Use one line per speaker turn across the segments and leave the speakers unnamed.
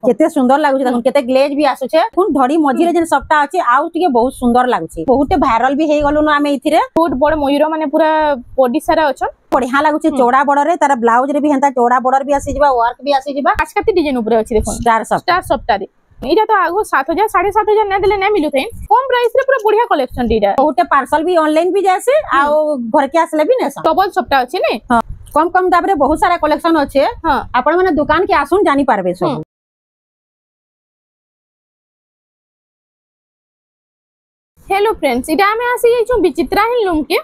केते सुंदर लागुचे देखो केते ग्लेज भी आसुचे कोन धड़ी मझी रे जेन सबटा अछि आउ टिके बहुत सुंदर लागुचे बहुत वायरल भी हे गलु न आमे इथिरे
बहुत बड़ मयूर माने पूरा बॉडी सारा अछन
बढ़िया लागुचे चौड़ा बॉर्डर रे तार ब्लाउज रे भी हंता चौड़ा बॉर्डर भी आसी जिबा वर्क भी आसी जिबा
आजकाती डिजाइन ऊपर अछि देखो
स्टार
सप्ता रे इटा तो आगो 7000 7500 ने देले नै मिलु थे कम प्राइस रे पूरा बढ़िया कलेक्शन दीटा
बहुत पार्सल भी ऑनलाइन भी जासे आ घर के आसले भी नेसा
डबल सप्ता अछि ने
हां कम कम दाम रे बहुत सारा कलेक्शन अछि हां आपण माने दुकान के आसुन जानि पारबे सब।
हेलो फ्रेंड्स इटा में आसी छु विचित्रा हैंडलूम के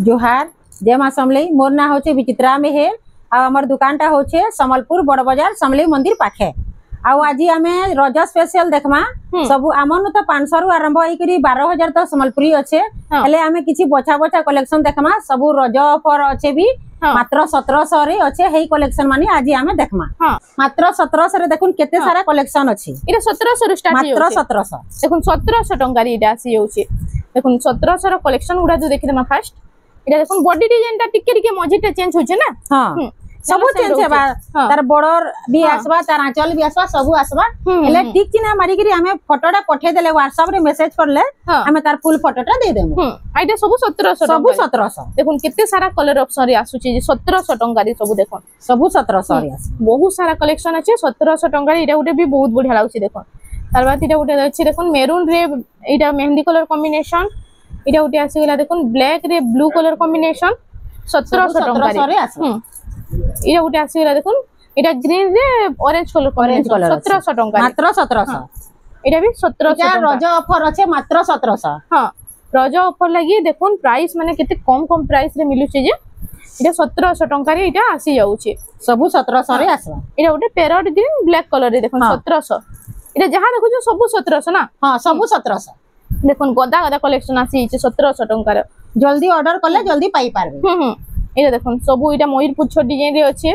जोहार जय मां समलेई मोर ना होचे विचित्रा में है आ हमर दुकान टा होचे समलपुर बड़ बाजार समलेई मंदिर पाखे आउ आज आमे रज स्पेशल देखमा सब आमन तो 500 रु आरंभ होई करी 12000 तो समलपुरी अच्छे हेले आमे किछि बछा बछा कलेक्शन देखमा सब रज ऑफर अच्छे भी मात्र 1700 रे अच्छे हेई कलेक्शन माने आज आमे देखमा मात्र 1700 रे देखुन केते सारा कलेक्शन अछि
इटा 1700 रु स्टार्ट
मात्र 1700
देखुन 1700 टंका रे इटा आसी होछि देखुन 1700 रो कलेक्शन गुडा जो देखि देमा फास्ट इटा देखुन बॉडी डिजाइन टा टिके टिके मझिटा चेंज होছে ना हां
सब चेंज हेबा तार बॉर्डर भी आसबा तार आंचल भी आसबा सब आसबा हेले ठीक चिना मारी करी हमें फोटोटा पठे देले WhatsApp रे मेसेज करले हमें तार फुल फोटोटा दे देमु
आइटा सब 1700
सब 1700
देखुन केते सारा कलर ऑप्शन रे आसुची जे 1700 टंका रे सब देखुन
सब 1700 रे आसी
बहुत सारा कलेक्शन अछि 1700 टंका रे इटा उटे भी बहुत बढ़िया लागुची देखुन तार बाद इटा उटे अछि देखुन मेरून रे इटा मेहंदी कलर कॉम्बिनेशन इटा उटे आसी गेला देखुन ब्लैक रे ब्लू कलर कॉम्बिनेशन 1700 टंका रे आसी इटा उटे आसी गेला देखुन इटा ग्रीन रे ऑरेंज कलर 1700 टंका
मात्र 1700
इटा भी 1700
रज ऑफर अछि मात्र 1700
हां रज ऑफर लागि देखुन प्राइस माने केते कम कम प्राइस रे मिलु छै जे इटा 1700 टंका रे इटा आसी जाउ छै
सब 1700 रे आसबा
इटा उटे पैरट ग्रीन ब्लैक कलर रे देखुन 1700 इटा जहां देखु जो सब 1700 ना
हां सब 1700
देखुन गदा गदा कलेक्शन आसी छै 1700 टंका रे
जल्दी ऑर्डर करले जल्दी पाई पारबे
इटा देखुन सब इटा मयूरपुर छ डिजाइन रे अछि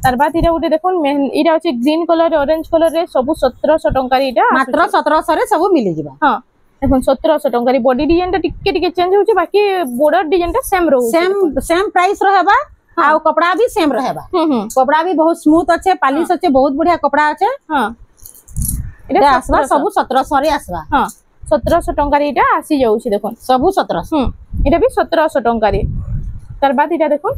तार बाद इटा उटे देखुन इटा अछि ग्रीन कलर ऑरेंज कलर रे सब 1700 टंका रे इटा
मात्र 1700 रे सब मिली जिबा
हां देखुन 1700 टंका रे बॉडी डिजाइन टा टिके टिके चेंज होछि बाकी बॉर्डर डिजाइन टा सेम रहउ
सेम प्राइस रहेबा आ कपड़ा भी सेम रहेबा कपड़ा भी बहुत स्मूथ अच्छे पॉलिश अच्छे बहुत बढ़िया कपड़ा अच्छे हां इटा आसबा सब 1700 रे आसबा हां
1700 टंका रे इटा आसी जाउछि देखुन
सब 1700
इटा भी 1700 टंका रे तार बाद इटा देखुन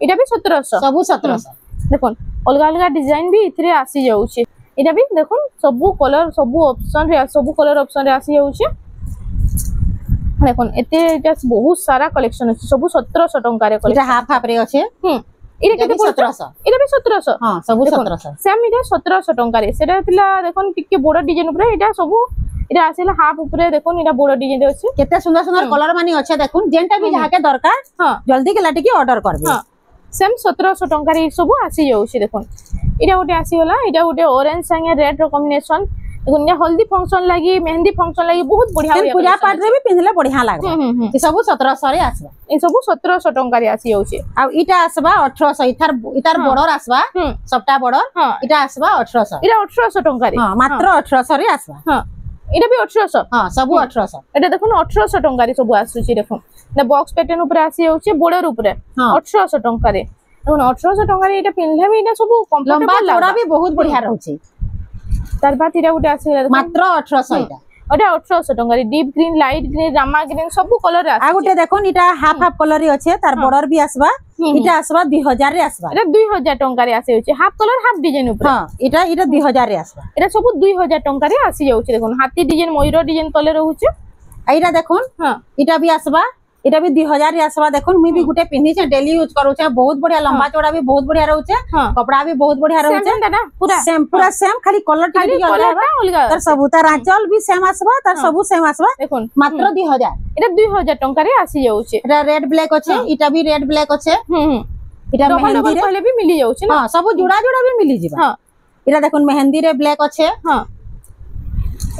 इटा भी 1700
सब 1700
देखुन अलग अलग डिजाइन भी इथरे आसी जाउछि इटा भी देखुन सब कलर सब ऑप्शन रे सब कलर ऑप्शन रे आसी जाउछि देखुन एते इटा बहुत सारा कलेक्शन अछि सब 1700 टंका रे
इटा हाफ हाफ रे अछि
इटा केते 1700 इटा भी 1700
हां सब 1700
सेम इटा 1700 टंका रे सेटा थिला देखुन टिके बड़ डिजाइन ऊपर इटा सब इटा आसीला हाफ ऊपर देखुन इटा बड़ डिजाइन रे अछि
केते सुंदर सुंदर कलर मानी अछि देखुन जेंटा भी जहा के दरकार हां जल्दी के लाटी के ऑर्डर करबे
हां सेम 1700 टंका रे सब आसी जाउछि देखुन इटा उटे आसी होला इटा उटे ऑरेंज संगे रेड रो कॉम्बिनेशन देखुन ये हल्दी फंक्शन लागि मेहंदी फंक्शन लागि बहुत बढ़िया
पूजा पाठ रे भी पिनले बढ़िया लागबा ई सब 1700 रे आसबा
ई सब 1700 टंका रे आसी जाउछि
आ इटा आसबा 1800 इतार बॉर्डर आसबा सबटा बॉर्डर इटा आसबा 1800
इटा 1800 टंका रे
हां मात्र 1800 रे आसबा
हां इटा भी 1800
हां सब 1800
इटा देखुन 1800 टंका रे सब आसुछि देखुन ना बॉक्स पैटर्न ऊपर आसी जाउछि बॉर्डर ऊपर 1800 टंका रे देखुन 1800 टंका रे इटा पिनले भी इटा सब कंफर्टेबल
लंबा चौड़ा भी बहुत बढ़िया रहउछि
तार बाद इटा उटे आसी
मात्र 1800 इटा
ओटा 1800 टंका रे deep green light green Rama green सब कलर आसी
आ गुटे देखोन इटा हाफ हाफ कलर रे अछि तार बॉर्डर भी आसबा इटा आसबा 2000 रे आसबा
इटा 2000 टंका रे आसी होछि हाफ कलर हाफ डिजाइन ऊपर
हां इटा 2000 रे आसबा
इटा सब 2000 टंका रे आसी जाउछि देखोन हाथी डिजाइन मयूर डिजाइन कलर रहउछि
आ इटा देखोन हां इटा भी आसबा इटा भी 2000 रे आसबा देखोन मी भी गुटे पिन्ही छै डेली यूज करू छै बहुत बढ़िया लंबा चौड़ा भी बहुत बढ़िया रहउ छै कपड़ा भी बहुत बढ़िया रहउ छै
दादा
पूरा सेम खाली कलर टिके अलग तार सब तार आंचल भी सेम आसबा तार सब सेम आसबा
देखोन
मात्र 2000
इटा 2000 टंका रे आसी जाउ छै
इटा रेड ब्लैक अछि इटा भी रेड ब्लैक अछि
इटा मेहंदी रे पहले भी मिली जाउ छै ना
हां सब जुड़ा जुड़ा भी मिली जिबा हां इटा देखोन मेहंदी रे ब्लैक अछि हां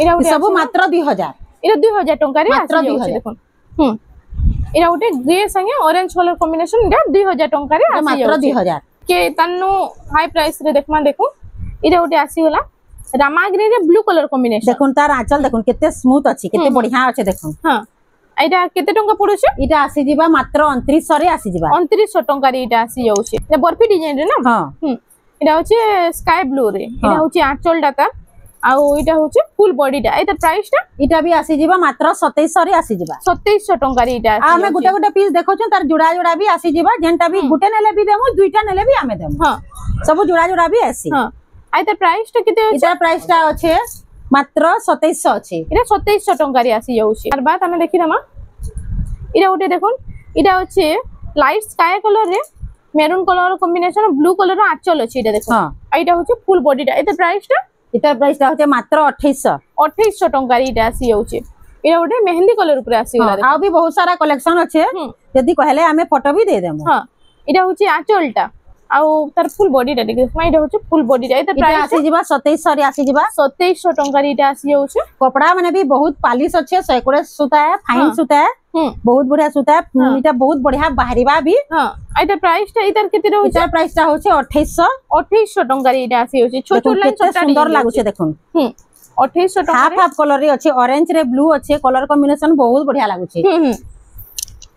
इटा सब मात्र 2000
इटा 2000 टंका रे आसी जाउ छै देखोन इरा उटे ग्रे संगे ऑरेंज कलर कॉम्बिनेशन इरा 2000 टंका रे आसी
मात्र 2000
के तन्नु हाई प्राइस रे देखमा देखो इरा उटे आसी होला रामा ग्रे रे ब्लू कलर कॉम्बिनेशन
देखुन तार आंचल देखुन केते स्मूथ अछि केते बढ़िया अछि देखुन
हां एटा केते टंका पड़ु छै
इटा आसी जिबा मात्र 2900 रे आसी जिबा
2900 टंका रे इटा आसी जाउ छै ए बर्फी डिजाइन रे ना
हां
এটা হচ্ছে স্কাই ব্লু রে এটা হচ্ছে আঁচলটা তার ଆଉ ଏଇଟା ହଉଛି ফুল বডিটা ଏଇଟା ପ୍ରାଇସଟା
এটা ବି আসি ଯିବା ମାତ୍ର 2700 ରେ আসি ଯିବା
2700 ଟଙ୍କାରେ ଏଇଟା
आ ଆମେ गुटे गुटे पीस देखौछन तार जुड़ा जुड़ा भी আসি ଯିବା जेनटा भी गुटे नेले भी देमु दुईटा नेले भी आमे देमु
हां
सब जुड़ा जुड़ा भी आसी
हां एइटा प्राइसटा केते ଅଛି
एटा प्राइसटा अछि मात्र 2700 अछि
এটা 2700 ଟଙ୍କାରେ আসি যাଉଛି আর বাদ ଆମେ ଦେଖିଦମା এটা ଗୋଟେ দেখুন এটা হচ্ছে লাইট স্কাই কালার রে maroon colour combination blue colour র আঁচল আছে এটা দেখুন এইটা হচ্ছে ফুল বডিটা এটা প্রাইসটা
এটা প্রাইসটা হচ্ছে মাত্র 2800
ଟଙ୍କାରେ এটা আসি যাଉଛି এটা ଗୋଟେ মেহেন্দি কালার উপরে আসি গলা
आ भी बहुत सारा कलेक्शन আছে যদি কহলে আমি ফটো भी दे देमु
हां এটা হচ্ছে আঁচলটা ଆଉ তার ফুল বডিটা দেখি এটা হচ্ছে ফুল বডিটা এটা প্রাইস
আসি ଯିବା 2700 রে আসি ଯିବା
2700 ଟଙ୍କାରେ এটা আসি যাଉଛି
कपड़ा माने भी बहुत पॉलिश अच्छे 100 सूता है फाइन सूता है बहुत बढ़िया सूता है इटा बहुत बढ़िया बाहरीबा भी
हां एटा प्राइसटा इतार केते रहउछ
इटा प्राइसटा होचे 2800
टंका रे इटा आसी होचे छोट छोट लाइन
कितना सुंदर लागुचे देखुन
2800 टंका
हाफ हाफ कलर रे अच्छे ऑरेंज रे ब्लू अच्छे कलर कॉम्बिनेशन बहुत बढ़िया लागुचे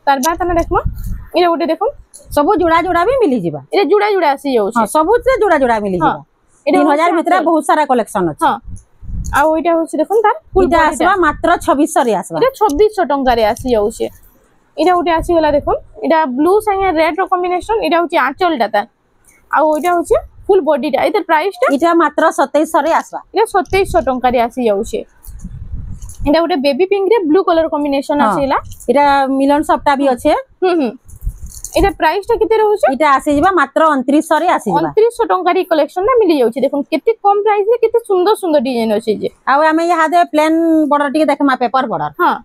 तार बाद हम देखमा इरे गोटे देखो
सब जुड़ा जुड़ा भी मिली जिबा
इरे जुड़ा जुड़ा आसी जाउछ
हां सब से जुड़ा जुड़ा मिली जिबा 3000 भीतर बहुत सारा कलेक्शन अछि
हां आ ओइटा होछि देखुन तार
फुल आसबा मात्र 2600 रे आसबा
इरे 2600 टंका रे आसी जाउछे इरा गोटे आसी गला देखुन इरा ब्लू संगे रेड रो कॉम्बिनेशन इरा होछि आंचलटा ता आ ओइटा होछि फुल बॉडीटा इधर प्राइसटा
इटा मात्र 2700 रे आसबा
इरा 2700 टंका रे आसी जाउछे इरा गोटे बेबी पिंक रे ब्लू कलर कॉम्बिनेशन आसीला
इरा मिलन सप्ता भी अच्छे
এটা প্রাইসটা কেতে রহুছে
এটা আসি যাবা মাত্র 2900 রে আসি যাবা
2900 টঙ্কার এই কালেকশন না মিলি যাଉଛି দেখুন কেতে কম প্রাইস রে কেতে সুন্দর সুন্দর ডিজাইন আছে যে
আর আমি ইহাদে প্লেন বর্ডার টিকে দেখমা পেপার বর্ডার
হ্যাঁ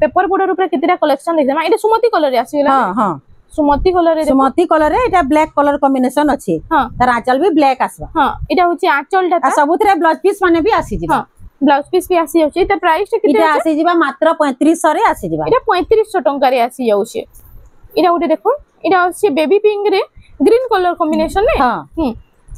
পেপার বর্ডার উপরে কেতেটা কালেকশন দেখমা এটা সুমতি কালার রে আসিলা
হ্যাঁ হ্যাঁ
সুমতি কালার রে
সুমতি কালার রে এটা ব্ল্যাক কালার কম্বিনেশন আছে
হ্যাঁ
তার আঁচল भी ব্ল্যাক আসবা
হ্যাঁ এটা হচ্ছে আঁচলটা
আর সবুতরে ব্লাউজ পিস মানে भी আসি যাবা
হ্যাঁ ব্লাউজ পিস भी আসি যাচ্ছে এটা প্রাইসটা কেতে
এটা আসি যাবা মাত্র 3500 রে আসি যাবা
এটা 3500 টঙ্কা রে আসি যাচ্ছে এটা ওটা দেখুন এটা হচ্ছে বেবি পিঙ্ক রে গ্রিন কালার কম্বিনেশন নে
হ্যাঁ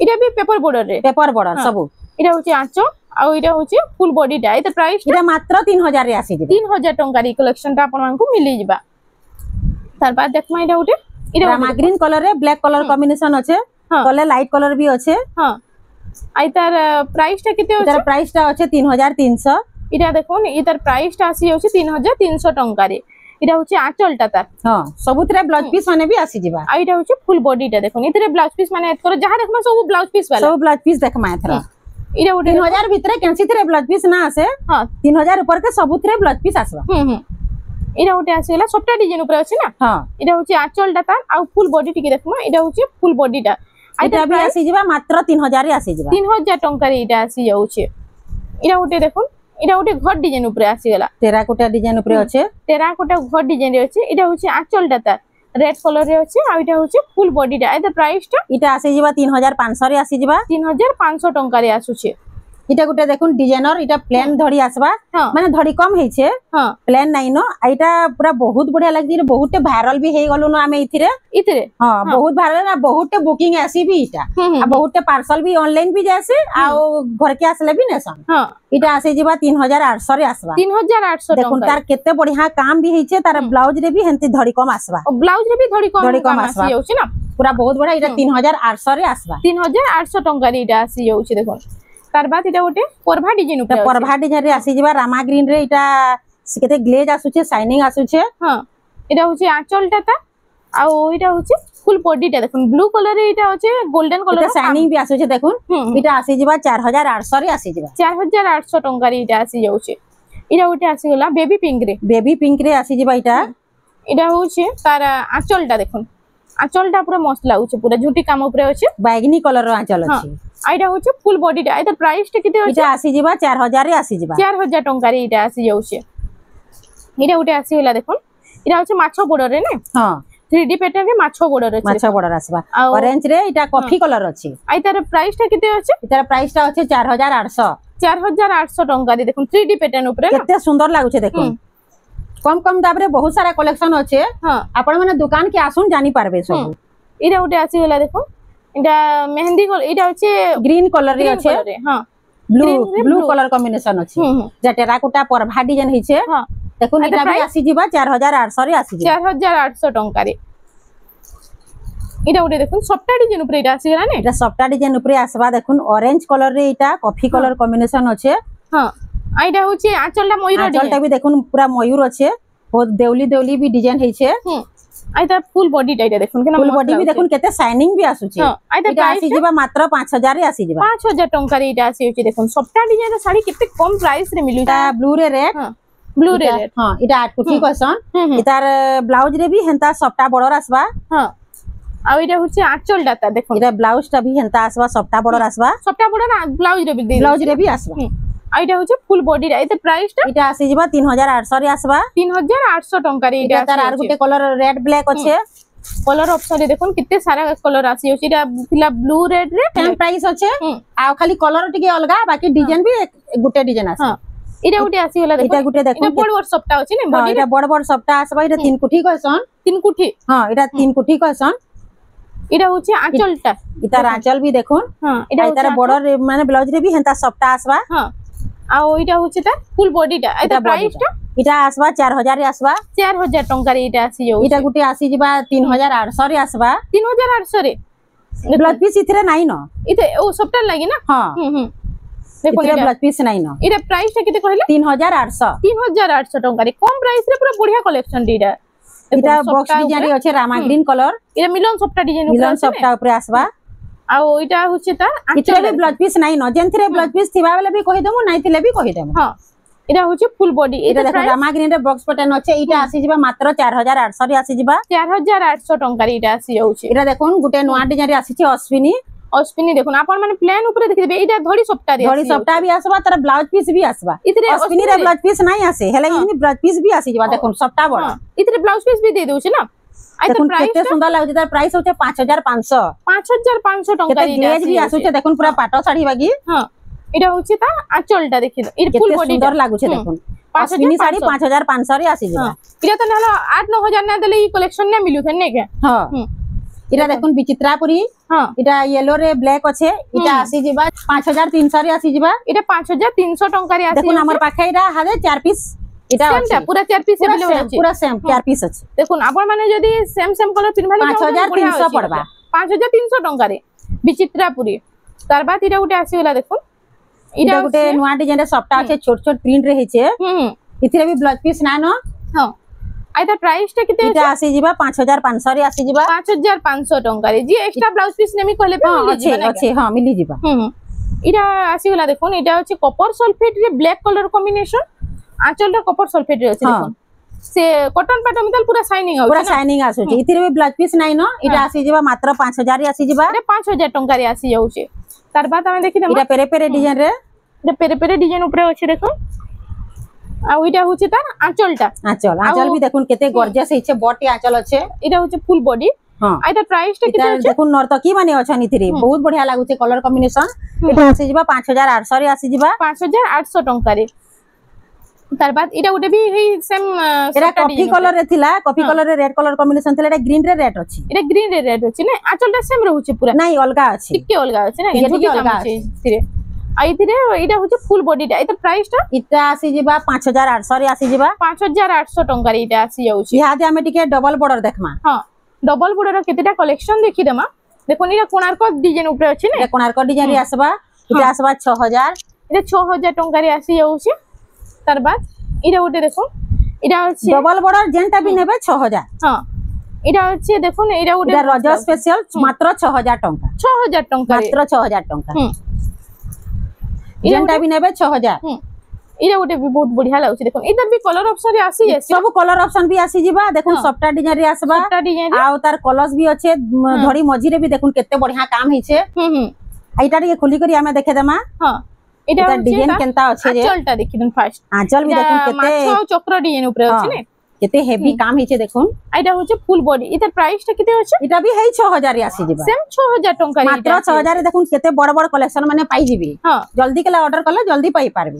এটা भी পেপার বর্ডার রে
পেপার বর্ডার সব
এটা হচ্ছে আঁচল আর এটা হচ্ছে ফুল বডিটা এটা প্রাইস
এটা মাত্র 3000 রে আসি যাবা
3000 টঙ্কার এই কালেকশনটা আপনাଙ୍କୁ মিলি যাবা তারপর দেখমা এটা ওটা
এটা রামা গ্রিন কালার রে ব্ল্যাক কালার কম্বিনেশন আছে তলে লাইট কালার भी আছে
হ্যাঁ আই তার প্রাইসটা কেতে আছে
এটার প্রাইসটা আছে 3300
এটা দেখুন এটার প্রাইসটা আসি হচ্ছে 3300 টঙ্কারে এটা হচ্ছে আঁচলটা তার
হ্যাঁ সবুতরে ব্লাউজ পিস মানে भी আসি যাবা
আর এটা হচ্ছে ফুল বডিটা দেখুন এতে ব্লাউজ পিস মানে এত করে যাহা দেখমা সব ব্লাউজ পিস वाला
সব ব্লাউজ পিস দেখমা এথরা
এটা ওটা
3000 ভিতরে কেনসি থরে ব্লাউজ পিস না আসে
হ্যাঁ
3000 উপর কে সবুতরে ব্লাউজ পিস আসবা
এটা ওটা আসিলা সবটা ডিজাইন উপরে আছে না
হ্যাঁ
এটা হচ্ছে আঁচলটা তার আর ফুল বডি টিকে দেখমা এটা হচ্ছে ফুল বডিটা
এটা भी আসি যাবা মাত্র 3000 রে আসি যাবা
3000 টঙ্কারে এটা আসি যাচ্ছে এটা ওটা দেখুন এটা ওটা ঘর ডিজাইন উপরে আসি গলা
টেরাকোটা ডিজাইন উপরে আছে
টেরাকোটা ঘর ডিজাইন রে আছে এটা হচ্ছে আঁচলটা তার রেড কালার রে আছে আর এটা হচ্ছে ফুল বডিটা এটা প্রাইসটা
এটা আসি যাবা 3500 রে আসি যাবা
3500 টঙ্কারে আসুছে
এটা গুটে দেখুন ডিজাইনর এটা প্লেন ধড়ি আসবা মানে ধড়ি কম হইছে প্লেন নাই ন এটা পুরা বহুত বঢ়িয়া লাগি বহুতে ভাইরাল भी হেই গলু ন আমি ইথিরে হ্যাঁ বহুত ভাইরাল না বহুতে বুকিং আসি भी এটা আর বহুতে পার্সেল भी অনলাইন भी যাসে আর ঘর কে আসলে भी নেসন এটা আসি যাবা 3800 রে আসবা
3800
দেখুন তার কেতে বঢ়িয়া কাম भी হইছে তার ব্লাউজ রে भी হেনতি ধড়ি কম আসবা
ব্লাউজ রে भी ধড়ি কম আসি যাଉଛି না
পুরা বহুত বঢ়িয়া এটা 3800 রে আসবা
3800 টঙ্কারে এটা আসি যাଉଛି দেখুন তার বাদ এটা ওটে পরভা ডিজাইন উপরে
পরভা ডিজাইন রে আসি যাবা রামা গ্রিন রে এটা কেতে গ্লেজ আসুছে শাইনিং আসুছে
হ্যাঁ এটা হচ্ছে আঁচলটা তা আর এটা হচ্ছে ফুল বডিটা দেখুন ব্লু কালার রে এটা হচ্ছে গোল্ডেন কালার
শাইনিং भी আসুছে দেখুন এটা আসি যাবা 4800 রে আসি যাবা
4800 টঙ্কারে এটা আসি যাচ্ছে এটা ওটে আসি গলা বেবি পিঙ্ক রে
আসি যাবা
এটা হচ্ছে তার আঁচলটা দেখুন আঁচলটা পুরো মস্ত লাগুছে পুরো ঝুটি কাম উপরে আছে
বাইগনি কালার র আঁচল আছে
এটা হচ্ছে ফুল বডিটা এটা প্রাইসটা কেতে আছে
এটা আসি যাবা 4000 রে আসি যাবা
4000 টঙ্কারে এটা আসি যাচ্ছে এটা ওটা আসি গলা দেখুন এটা হচ্ছে মাছ বর্ডার রে না হ্যাঁ 3D প্যাটার্ন রে মাছ বর্ডার আছে
মাছ বর্ডার আসবা অরেঞ্জ রে এটা কফি কালার আছে
আই তার প্রাইসটা কেতে আছে
এটার প্রাইসটা আছে
4800 টঙ্কা দিয়ে দেখুন 3D প্যাটার্ন উপরে
কেতে সুন্দর লাগুছে দেখুন কম কম দামরে বহুত সারা কালেকশন আছে হ্যাঁ আপন মানে দোকান কে আসুন জানি পারবে সব
এটা ওটা আসি গলা দেখুন এটা মেহেন্দি এটা হচ্ছে
গ্রিন কালার রে আছে
হ্যাঁ
ব্লু কালার কম্বিনেশন আছে যা টেরাকোটা পরভা ডিজাইন হইছে হ্যাঁ দেখুন এটা भी আসিଯିবা 4800 রে আসিଯିবা
4800 টঙ্কা রে এটা উঠে দেখুন সফটা ডিজাইন উপরে এটা আসি গলা নে
এটা সফটা ডিজাইন উপরে আসবা দেখুন অরেঞ্জ কলর রে এটা কফি কলর কম্বিনেশন আছে
হ্যাঁ আইটা হচ্ছে আঁচলটা ময়ূর
আঁচলটা
ডিজাইন
भी দেখুন পুরা ময়ূর আছে বহুত দেউলি দেউলি भी ডিজাইন হইছে
আইটা ফুল বডিটা এটা দেখুন কেন
ফুল বডি भी দেখুন কেতে শাইনিং भी আসুছে
হ্যাঁ আইটা
এটা আসি
প্রাইস
ଯିବା মাত্র 5000 রে আসি ଯିବା
5000 টঙ্কা রে এটা আসি হচ্ছে দেখুন সফটা ডিজাইন শাড়ি কেতে কম প্রাইস রে মিলুছে
এটা ব্লু রে রেড
হ্যাঁ ব্লু রে রেড
হ্যাঁ এটা আটকুটি কসন
হুম, হুম।
এটার ব্লাউজ রে भी হেনতা সফটা বড়র আসবা
হ্যাঁ আর এটা হচ্ছে আঁচলটা তা দেখুন
এটা ব্লাউজটা भी হেনতা আসবা সফটা বড়র আসবা
সফটা বড় না ব্লাউজ রে দিয়ে
ব্লাউজ রে भी আসবা
আর এটা হচ্ছে ফুল বডিটা এতে প্রাইসটা
এটা আসি ଯିବା 3800 রে আসবা
3800 টঙ্কা রে এটা
এটা তার আর গুটে কলর রেড ব্ল্যাক আছে
কলর অপশন রে দেখুন কেতে সারা কলর আসি হচ্ছে এটা থিলা ব্লু রেড রে
সেম প্রাইস আছে
হুম।
আর খালি কলর টিকে অলগা বাকি ডিজাইন भी গুটে ডিজাইন আছে
হ্যাঁ এটা উঠে আসি গলা দেখুন
এটা গুটে দেখুন
এটা বড় বড় সফটা আছে না বডি
এটা বড় বড় সফটা আসবা এটা তিন কুঠি কসন
তিন কুঠি
হ্যাঁ এটা তিন কুঠি কসন
এটা হচ্ছে আঁচলটা
এটার আঁচল भी দেখুন
হ্যাঁ এটা
আর এটার
হচ্ছে
বড় মানে ব্লাউজ রে भी হেনতা সফটা আসবা
হ্যাঁ আর ওইটা হচ্ছে তার ফুল বডিটা এটা
এটা
প্রাইসটা
এটা আসবা 4000 রে আসবা
4000 টঙ্কা রে এটা আসি যাଉଛି
এটা গুটে আসি ଯିବା 3800 রে আসবা
3800 রে
ব্লাউজ পিস ইথরে নাই ন
ইতে ও সবটা লাগি না
হ্যাঁ
হুম দেখুন
ইথরে
এটা
ব্লাউজ পিস নাই ন
এটা প্রাইসটা কেতে কইলে
3800
3800 টঙ্কা রে কম প্রাইস রে পুরো বঢ়িয়া কালেকশন দিটা
এটা বক্স ডিজাইন রে আছে রামা গ্রিন কলর
এটা মিলন সবটা ডিজাইন উপরে
মিলন
আছে
সফটা উপরে আসবা
আর ওইটা হচ্ছে তার
ইথরে भी ব্লাউজ পিস নাই ন যেনথরে ব্লাউজ পিস থিবা বেলে भी কहि দেমু নাই থিলে भी কहि দেমু
হ্যাঁ এটা হচ্ছে ফুল বডি
এটা
এটা
দেখো রামা গ্রিন রে বক্স প্যাটার্ন আছে এটা আসি ଯିବା মাত্র 4800 রে আসি ଯିବା
4800 টঙ্কা রে এটা আসি যাଉଛି
এটা দেখুন গুটে নোয়া ডিজাইন রে আসিছে অশ্বিনী
অশ্বিনী দেখুন আপন মানে প্ল্যান উপরে দেখি দেবে এটা ধরি সবটা রে
ধড়ি সফটা भी আসবা তার ব্লাউজ পিস भी আসবা
ইতরে
অশ্বিনী রে ব্লাউজ পিস নাই আসে হেলে ইনি ব্লাউজ পিস भी আসি ଯିବା দেখুন সফটা বড়
ইতরে ব্লাউজ পিস भी দিয়ে দেউছে না আই তো
দেখুন
প্রাইস
কেতে সুন্দর লাগুছে তার প্রাইস হচ্ছে 5500
5500 টঙ্কা
কেতে
রে
গ্লেজ भी আসুছে দেখুন পুরা পাটো শাড়ি বাগি
হ্যাঁ এটা হচ্ছে তার আঁচলটা দেখি দাও এর ফুল
কেতে
বডি
সুন্দর লাগুছে দেখুন
5500
অশ্বিনী শাড়ি 5500 রে আসি ଯିବା
এটা তো নাহলে 8-9000 না দিলে এই কালেকশন না মিলুথে নাকি
হ্যাঁ
হুম
এটা দেখুন বিচিত্রাপুরি
হ্যাঁ
এটা ইয়েলো রে ব্ল্যাক আছে এটা আসি ଯିବା 5300 রে আসি ଯିବା
এটা 5300 টঙ্কা রে আসি
দেখুন আমার পাখে এটা হাতে 4 পিস এটা আছে
সেমটা পুরা 4 পিস अवेलेबल আছে
পুরা সেম 4 পিস আছে
দেখুন আপন মানে যদি সেম কলর পিনভালি
5300 পড়বা
5300 টঙ্কা রে বিচিত্রাপুরি তার বাদ এটা উঠে আসি গলা দেখুন
এটা গুটে নোয়া ডিজাইন রে সবটা আছে ছোট ছোট প্রিন্ট রে হেছে
হুম
ইথরে भी ব্লাউজ পিস না ন
হ্যাঁ আইতা প্রাইসটা কেতে
এটা আসি ଯିବା 5500 রে আসি ଯିବା
5500 টঙ্কা রে যে এক্সট্রা ব্লাউজ পিস নেমি কইলে
হ্যাঁ আছে আছে হ্যাঁ মিলি ଯିବା
এটা আসি গলা দেখুন এটা হচ্ছে কপার সালফেট রে ব্ল্যাক কালার কম্বিনেশন আঁচলটা কপার সালফেট রে আছে দেখুন সে কটন পাট মিতাল পুরা শাইনিং
পুরা
আছে
শাইনিং আসুছে ইথরে भी ব্লাউজ পিস নাই ন এটা আসি ଯିବା মাত্র 5000 রে আসি ଯିବା
এটা 5000 টঙ্কা রে আসি যাচ্ছে তার বাদ আমি দেখি
এটা পেরে পেরে ডিজাইন রে
এটা পেরে পেরে ডিজাইন উপরে আছে দেখুন আর ওইটা হচ্ছে তার আঁচলটা
আঁচল আঁচল भी দেখুন কেতে গর্জিয়াস হইছে বটি আঁচল আছে
এটা হচ্ছে ফুল বডি
হ্যাঁ
আর এটা প্রাইসটা
এটা
কেতে আছে
দেখুন নর্তকী মানে অছন ইথরে বহুত বঢ়িয়া লাগুছে কলর কম্বিনেশন এটা আসি ଯିବା 5800 রে আসি ଯିବା
5800 টঙ্কা রে তার বাদ এটা ওটা भी এই সেম
এটা কফি কলর রে থিলা কফি কলর রে রেড কলর কম্বিনেশন থিলা এটা গ্রিন রে রেড আছে
এটা গ্রিন রে রেড হচ্ছে না আঁচলটা সেম রହୁছে পুরা
নাই অলগা আছে
টিকে অলগা আছে না
ଟିକେ
ঝুঁকি
অলগা
কাম আছে ইতিরে আর ইতিরে এটা হচ্ছে ফুল বডিটা এটা প্রাইসটা
এটা আসি ଯିବା 5800 রে আসি ଯିବା
5800 টঙ্কা রে এটা আসি যাଉଛି
ইহাদে আমি টিকে ডবল বর্ডর দেখমা
হ্যাঁ ডবল বর্ডর কেতেটা কালেকশন দেখি দেমা দেখুন এটা কোণার্ক ডিজাইন উপরে আছে না
এটা কোণার্ক ডিজাইন রে আসবা এটা আসবা 6000
এটা 6000 টঙ্কা রে আসি যাଉଛି তার বাদ এটা উঠে দেখুন এটা হচ্ছে
ডবল বর্ডর যেনটা भी নেবে 6000
হ্যাঁ এটা হচ্ছে দেখুন এটা উঠে
এটা রজ স্পেশাল মাত্র 6000 টাকা
6000 টঙ্কা রে
মাত্র 6000 টাকা
হুম
যেনটা भी নেবে 6000
হুম এটা উঠে বহুত বঢ়িয়া লাগুছে দেখুন এটা भी কলর অপশন রে আসি যাচ্ছে
সব কলর অপশন भी আসি ଯିବା দেখুন সফটা ডিজাইন রে আসবা
এটা ডিজাইন
আও তার কলর্স भी আছে ধড়ি মঝিরে भी দেখুন কেতে বঢ়িয়া কাম হইছে
হুম
এইটা টিকে খুলি করি আমি দেখে দেমা
হ্যাঁ এটা
এটা ডিজাইন কেনতা আছে যে
আঁচলটা দেখি দিন ফার্স্ট
আঁচল भी দেখুন কেতে
মাছ চক্র ডিজাইন উপরে আছে না
কেতে হেভি কাম হইছে দেখুন
এটা হচ্ছে ফুল বডি এটার প্রাইসটা কেতে হচ্ছে
এটা भी হেই 6000 রে আসি ଯିବା
সেম 6000 টঙ্কা রে
মাত্র 6000 রে দেখুন কেতে বড় বড় কালেকশন মানে পাই যাবি
হ্যাঁ
জলদি কেলা অর্ডার করলে জলদি পাই পারবি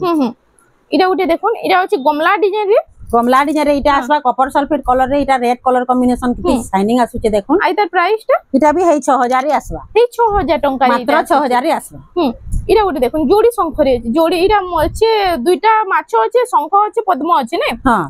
এটা উঠে দেখুন এটা হচ্ছে গমলা ডিজাইন রে
কমলা ডিজাইন রে এটা আসবা কপার সালফেট কলর রে এটা রেড কলর কম্বিনেশন কি শাইনিং আসুছে দেখুন
আর এটার প্রাইসটা
এটা भी হেই 6000 রে আসবা
এই 6000 টঙ্কা রে
মাত্র 6000 রে আসবা
इरा गोटे देखो जोड़ी शंख रे जोड़ी इरा अच्छे दुईटा माछ अच्छे शंख अच्छे पद्म अच्छे ने
हां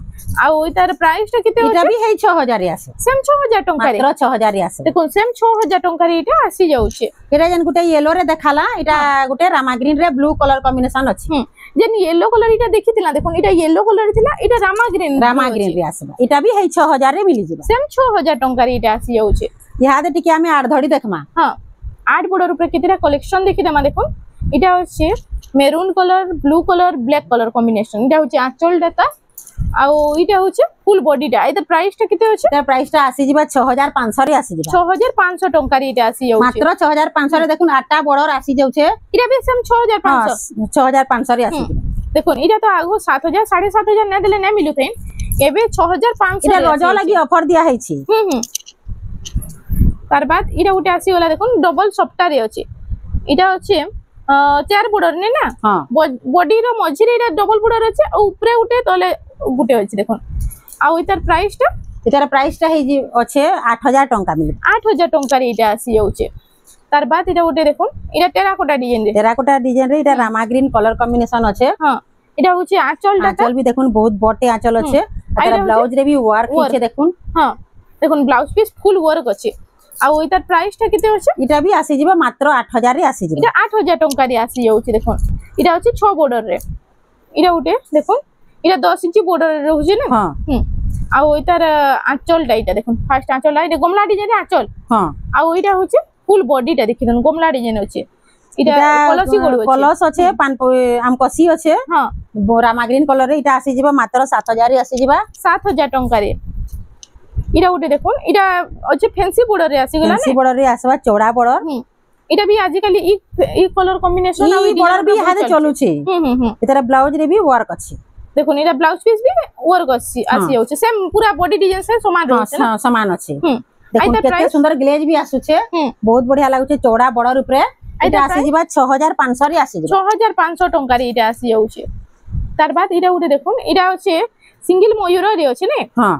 आउ इतार प्राइस टा केते
इटा भी है 6000 रे आसे
सेम 6000 टंका रे
मात्र 6000 रे आसे
देखो सेम 6000 टंका रे इटा आसी जाउछे
एरा जन गुटे येलो रे देखाला इटा गुटे रामा ग्रीन रे ब्लू कलर कॉम्बिनेशन अछि
जेन येलो कलर इटा देखितिला देखो इटा येलो कलर थिला इटा रामा ग्रीन
रे आसबा इटा भी है 6000 रे मिली जिबा
सेम 6000 टंका रे इटा आसी जाउछे
याद टिके हमें आठ धड़ी देखमा
हां आठ बॉर्डर ऊपर केतेरा कलेक्शन देखि देमा देखो इटा होचे maroon colour blue colour black colour combination इटा होचे आंचल डाटा आ इटा होचे फुल बॉडी टा इधर प्राइस टा केते होचे
इधर प्राइस टा आसी जिबा 6500 रे आसी जिबा
6500 टंका रे इटा आसी जाउछे
मात्र 6500 रे देखुन आठटा बॉर्डर आसी जाउछे
इटा भी सेम 6500
6500 रे आसी जिबा
देखो इटा तो आगो 7000 7500 ने देले ने मिलुथे एबे 6500
इटा रज लागि ऑफर दिया है छी
तार बाद इटा उटे आसी गला देखो डबल सप्ता रे अछि इटा अछि चार बॉर्डर ने ना
हां
बॉडी रो मझी रे इटा डबल बॉर्डर अछि आ ऊपरे उटे तले गुटे अछि देखो आ इतार प्राइस टा है जी अच्छे 8000 टंका मिले 8000 टंका रे इटा आसी जाउछे तार बाद इटा उटे देखो इटा टेराकोटा डिजाइन रे इटा रामा ग्रीन कलर कॉम्बिनेशन अच्छे हां इटा होची आंचल
भी देखुन बहुत बटे आंचल अच्छे तार ब्लाउज रे भी वर्क होचे देखुन
हां देखुन ब्लाउज पीस फुल वर्क अच्छे आ इतार प्राइस टा केते होचे
इटा भी आसी जिबा मात्र 8000 रे आसी जिबा
इटा 8000 टंका रे आसी जाउछे देखो इटा होची 6 बॉर्डर रे इटा उटे देखो इटा 10 इंच बॉर्डर रे रहउजे ना
हां
आ इतार आंचल डाइटा देखो फर्स्ट आंचल डाइ गमला डिजाइन रे आंचल
हां
आ इटा होचे फुल बॉडी टा देखिन गमला डिजाइन होचे इटा
कलस अच्छे पान आम कसी अच्छे
हां
रामा ग्रीन कलर रे इटा आसी जिबा मात्र 7000 रे आसी जिबा
7000 टंका रे इटा उटे देखो इटा अच्छे फैंसी बॉर्डर रे आसी गला
फैंसी बॉर्डर रे आसबा चौड़ा बॉर्डर
इटा भी आजिकली ई कलर कॉम्बिनेशन
आ बॉर्डर भी हाथे चलू छी इतरा ब्लाउज रे भी वर्क अछि
देखो इटा ब्लाउज पीस भी वर्क आसी जाउछे सेम पूरा बॉडी डिजाइन से समान रहउछे
हां समान अछि देखो केते सुंदर ग्लेज भी आसुछे बहुत बढ़िया लागुछे चौड़ा बॉर्डर ऊपर इटा आसी जिबा 6500 रे आसी जिबा
6500 टंका रे इटा आसी जाउछे तार बाद इटा उटे देखो इटा होचे सिंगल मयूर रे अछि ने
हां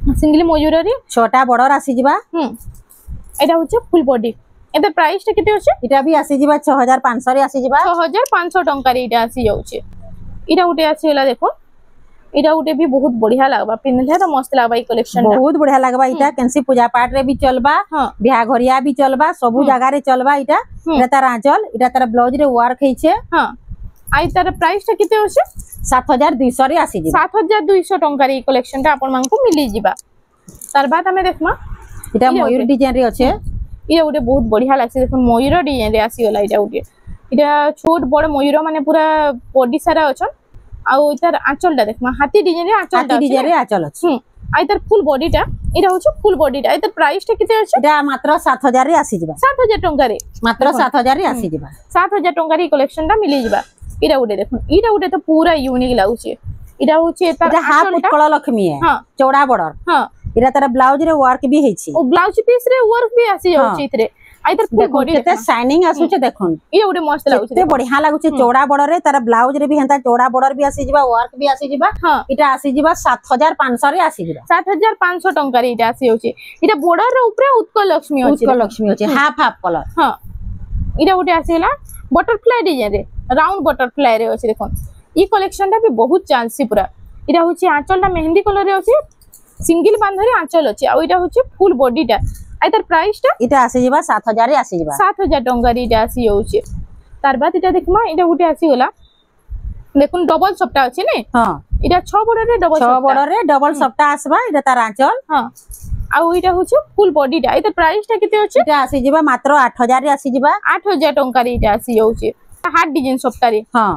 सिंगल मयूर रे
छोटा बॉर्डर आसी जिबा
एटा होचे फुल बॉडी एटा प्राइस टा केते होचे
इटा भी आसी जिबा 6500 रे आसी जिबा
6500 टंका रे इटा आसी जाउछे इटा उटे आसी होला देखो इटा उटे भी बहुत बढ़िया लागबा पिनले तो मस्त लागबा ई कलेक्शन
बहुत बढ़िया लागबा इटा कैंसी पूजा पाठ रे भी चलबा बियाह घरिया भी चलबा सबु जगह रे चलबा इटा एटा तार आंचल इटा तार ब्लाउज रे वर्क हेचे
हां आई तार प्राइस टा केते होचे
7200 रे आसी जिबा
7200 टंका रे कलेक्शन टा आपन मानकु मिली जिबा तार बाद हमें देखमा
इटा मयूर डिजाइन रे अच्छे
इटा उटे बहुत बढ़िया लागसे देखो मयूर डिजाइन रे आसी गला इटा उटे इटा छोट बड़ मयूर माने पूरा बॉडी सारा अछन आ इतार आंचल टा देखमा हाथी डिजाइन रे आंचल अछि आ इतार फुल बॉडी टा इटा होछ फुल बॉडी टा इतार प्राइस टा केते अछि
इटा मात्र 7000 रे आसी जिबा
7000 टंका रे
मात्र 7000 रे आसी जिबा
7000 टंका रे कलेक्शन टा मिली जिबा इटा उटे देखो इटा उटे तो पूरा यूनिक लागुछे इटा होछ तार
हाफ उत्कल लक्ष्मी है
हां
चौड़ा बॉर्डर
हां
इरा तार ब्लाउज रे वर्क भी हेछि
ओ ब्लाउज पीस रे वर्क भी आसी जाउछि इतरे आइतर फुल बॉडी
केते शाइनिंग आसुचे देखुन
ये उडे मस्त लागुचे
केते बढ़िया लागुचे चौड़ा बॉर्डर रे तार ब्लाउज रे भी हंता चौड़ा बॉर्डर भी आसी जिबा वर्क भी आसी जिबा इटा आसी जिबा 7500 रे आसी जिबा
7500 टंका रे इटा आसी होचे इटा बॉर्डर रे ऊपर उत्कल लक्ष्मी होचे
हाफ हाफ कलर
हां इटा उडे आसीला बटरफ्लाई डिजाइन रे राउंड बटरफ्लाई रे होचे देखो ई कलेक्शन टा भी बहुत चांसी पूरा इटा होचे आंचल टा मेहंदी कलर रे होचे सिंगल बांधरे आंचल अछि आ इटा होचे फुल बॉडी टा आइतर प्राइस टा
इटा आसी जिबा 7000 रे आसी जिबा
7000 टंका रे इटा आसी होचे तार बाद इटा देखमा इटा उटे आसी गला देखुन डबल सप्ता अछि ने
हां
इटा 6 बॉर्डर रे
डबल सप्ता आसबा इटा तार आंचल
हां आ इटा होचे फुल बॉडी टा इटा प्राइस टा केते होचे
इटा आसी जिबा मात्र 8000 रे आसी जिबा
8000 टंका रे इटा आसी होचे हार्ड डिजाइन सप्ता रे
हां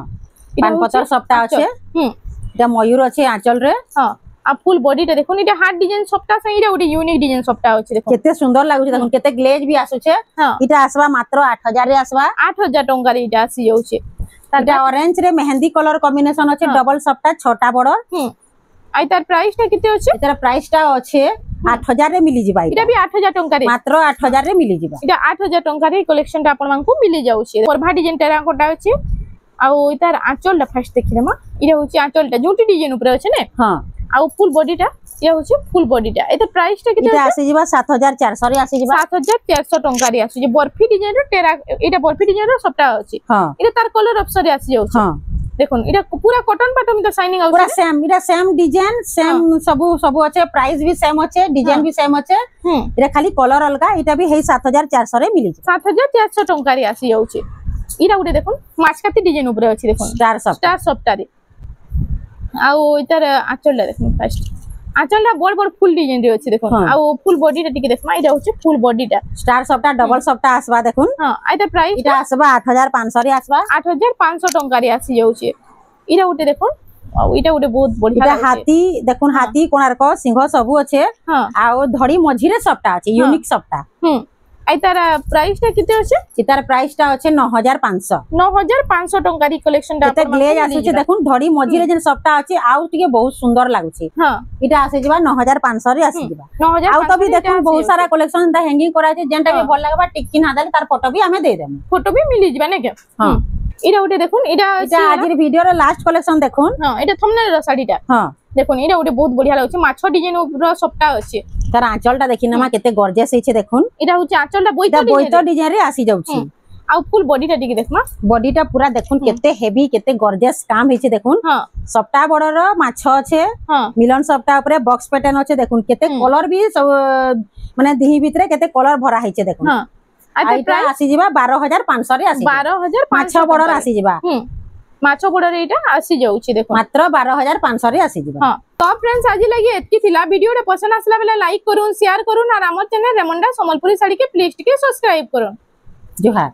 पान पतर सप्ता अछि इटा मयूर अछि आंचल रे
हां आ फुल बॉडी टा देखो इटा हार्ड डिजाइन सप्ता से इटा उडी यूनिक डिजाइन सप्ता अछि देखो
केते सुंदर लागुछ देखो केते ग्लेज भी आसुछे इटा आसबा मात्र 8000 रे आसबा
8000 टंका रे इटा आसी होचे
ताटा ऑरेंज रे मेहंदी कलर कॉम्बिनेशन अछि डबल सप्ता छोटा बॉर्डर
आई तार प्राइस टा केते अछि
इतार प्राइस टा अछि 8000 रे मिली जिबा
इटा भी 8000 टंका रे
मात्र 8000 रे मिली जिबा
इटा 8000 टंका रे कलेक्शन टा आपन मानकु मिली जाउछे परभा डिजाइन टेरा कोटा अछि आ इतार आंचल टा फर्स्ट देखिलेमा इटा होची आंचल टा जोटी डिजाइन ऊपर अछि ने
हां
आउ फुल बॉडीटा या होची फुल बॉडीटा एते प्राइसटा केते
इटा आसी जिबा 7400 रे आसी जिबा
7400 टंका रे आसी जे बर्फी डिजाइन रो टेरा एटा बर्फी डिजाइन रो सबटा अछि
हां
एटा तार कलर ऑप्शन रे आसी जाउछ
हां
देखुन एटा पूरा कॉटन पैटर्न में शाइनिंग आउछ
पूरा सेम इटा सेम डिजाइन सेम सब अच्छे प्राइस भी सेम अच्छे डिजाइन भी सेम अच्छे इटा खाली कलर अलगा इटा भी हे 7400 रे मिली
7400 टंका रे आसी जाउछ इरा उठे देखुन माछकाती डिजाइन ऊपर अछि देखुन स्टार सबटा रे आउ इतार आचलटा देखुन फर्स्ट आचलटा बड़ बड़ फुल डिजाइन रे अछि देखुन आउ फुल बॉडी टा टिके देखमा इटा होछि फुल बॉडी टा
स्टार सबटा डबल सबटा आसबा देखुन
हां आइता प्राइस
इटा आसबा 8500 रे आसबा
8500 टंका रे आसी जाउछि इरा उठे देखुन आउ इटा उठे बहुत बढ़िया
इटा हाथी देखुन हाथी कोणार्क सिंह सबु अच्छे आउ धड़ी मझिरे सबटा अछि यूनिक सबटा
आई तार प्राइस टा किते अछि
इतार प्राइस टा अछि 9500
टंका री कलेक्शन टा
एते ग्लेज आसुछि देखुन धड़ी मझिरे जे सबटा अछि आउ टिके बहुत सुंदर लागुछि
हां
इटा आसे जिबा 9500 रे आसी जिबा
9000
आउ तो भी देखुन बहुत सारा कलेक्शन दा हैंगिंग करा छै जेंटा भी भल लागबा टिक चिन्हा देले तार फोटो भी हमें दे देम
फोटो भी मिली जिबा ने के
हां
इरा उठे देखुन इटा
आज वीडियो रो लास्ट कलेक्शन देखुन
हां इटा थंबनेल रो साडीटा
हां
देखुन इरा उठे बहुत बढ़िया लागुछि माछो डिजाइन रो सबटा अछि
तार आंचलटा देखिनमा केते गॉर्जियस हिचे देखुन
इटा होछि आंचलटा
बोइतो डिजाइन रे आसी जाउछि
आ फुल बॉडीटा टिके देखमा
बॉडीटा पूरा देखुन केते हेवी केते गॉर्जियस काम हिचे देखुन
हां
सबटा बडर माछो अछि
हां
मिलन सबटा ऊपर बॉक्स पैटर्न अछि देखुन केते कलर भी सब माने दिही भितरे केते कलर भरा हिचे देखुन
हां
आइटा आसी जिबा 12500 रे आसी
12500
माछो बडर आसी जिबा
माछो बडर एटा आसी जाउछि देखो
मात्र 12500 रे आसी जिबा
हां तो फ्रेंड्स आज लगी एतकी थिला वीडियो रे पसंद आसला बेला लाइक करूँ शेयर करूँ और हमर चैनल रेमंडा संबलपुरी साड़ी के प्लीज टिके सब्सक्राइब करूँ
जोहार।